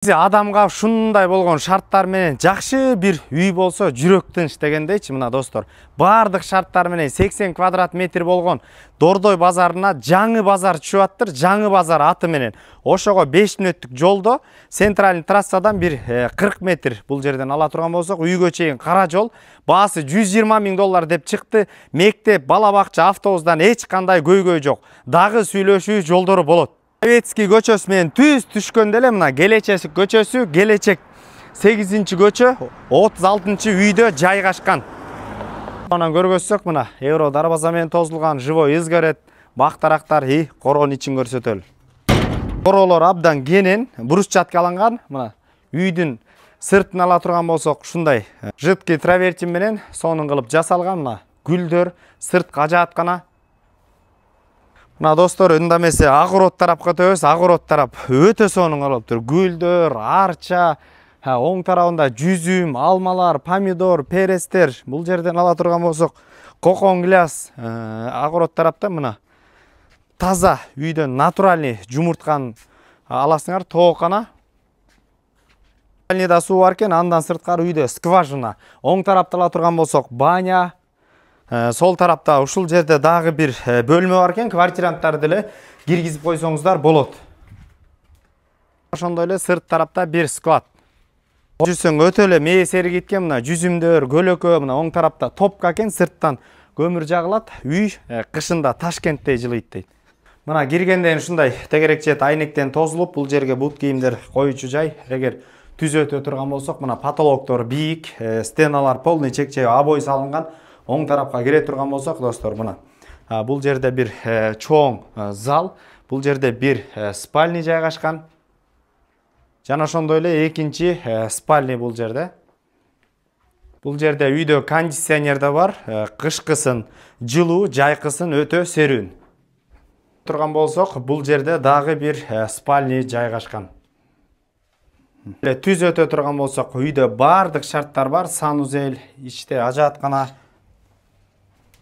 Адамга ушундай болгон шарттар менен жакшы бир үй болсо жүрөк тынч дегендейчи. Мына достор, баардык шарттар менен 80 квадрат метр болгон Дордой базарына жаңы базар түшүп аттыр. Жаңы базар аты менен. Ошого 5 мүнөттүк жолдо, центральный трассадан бир 40 метр бул жерден ала турган болсок, үйгө чейин кара жол, баасы 120 000 доллар деп чыкты. Мектеп, бала бакча, автобустан эч кандай көйгөй жок. Дагы сүйлөшүү жолдору болот. Советский көчөсү менен түз түшкөндө эле мына Келечек көчөсү, Келечек 8-көчө 36 үйдө жайгашкан. Мына көргөзсөк, мына Евро дарбаза менен тозулган живой изгород, бактарактар короонун ичин көрсөтөлү. Короолор абдан кенен, брусчаткаланган. Мына үйдүн сыртын ала турган болсок, ушундай жидкий травертин менен сонун кылып жасалган. Мына гүлдөр, сыртка ажааткана. Мына достор, үндамесе Агород тарапка өтөбүз. Агород тарап өтө сонун кылып тур. Гүлдөр, арча, оң тарабында жүзүм, алмалар, помидор, перестер. Бул жерден ала турган болсок, кокон гляс. Агород тарапта мына таза үйдөн натуральный жумуртканы аласыңар, тоокана. Спальныйда суу бар экен, андан сырткары үйдө скважина. Оң тарапта ала турган болсок, баня. Сол тарапта ушул жерде дагы бир бөлмө бар экен, квартиранттарды эле киргизип койсоңуздар болот. Ошондой эле сырт тарапта бир склад. Жүрсөң өтө эле мээсери кеткен, мына жүзүмдөр, көлөкө, мына оң тарапта топка экен, сырттан көмүр жагылат. Үй кышында Ташкентте жылыйт дейт. Мына киргенден ушундай тегерекчет айнектен тозулуп, бул жерге бут кийимдер коюучу жай. Эгер түз өтө турган болсок, мына потолоктор бийик, стеналар полный чекче обой салынган. Оң тарапка кире турган болсок, достор, мына бул жерде бир чоң зал, бул жерде бир спальный жайгашкан. Жана ошондой эле экинчи спальный бул жерде. Бул жерде үйдө кондиционер да бар, кышкысын жылуу, жайкысын өтө серүүн. Турган болсок, бул жерде дагы бир спальный жайгашкан. Түз өтө турган болсок, үйдө баардык шарттар бар, санузел, ичте ажааткана.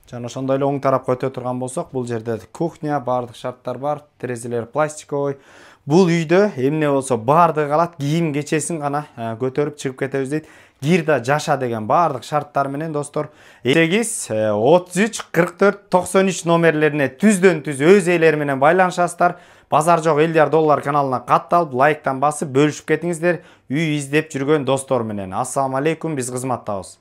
Жана ошондой эле оң тарапка өтө турган болсок, бул жерде кухня, баардык шарттар бар, терезелер пластиковый. Бул үйдө эмне болсо баардыгы калат, кийим кечесин гана көтөрүп чыгып кетебиз дейт. Кир да жаша деген баардык шарттар менен, достор. 8 33 44 93 номерлерине түздөн түз өз ээлери менен байланышасыздар. Базар жок $50 каналына катталып, лайктан басып бөлүшүп кетиңиздер үй издеп жүргөн достор менен. Ассаламу алейкум, биз кызматтабыз.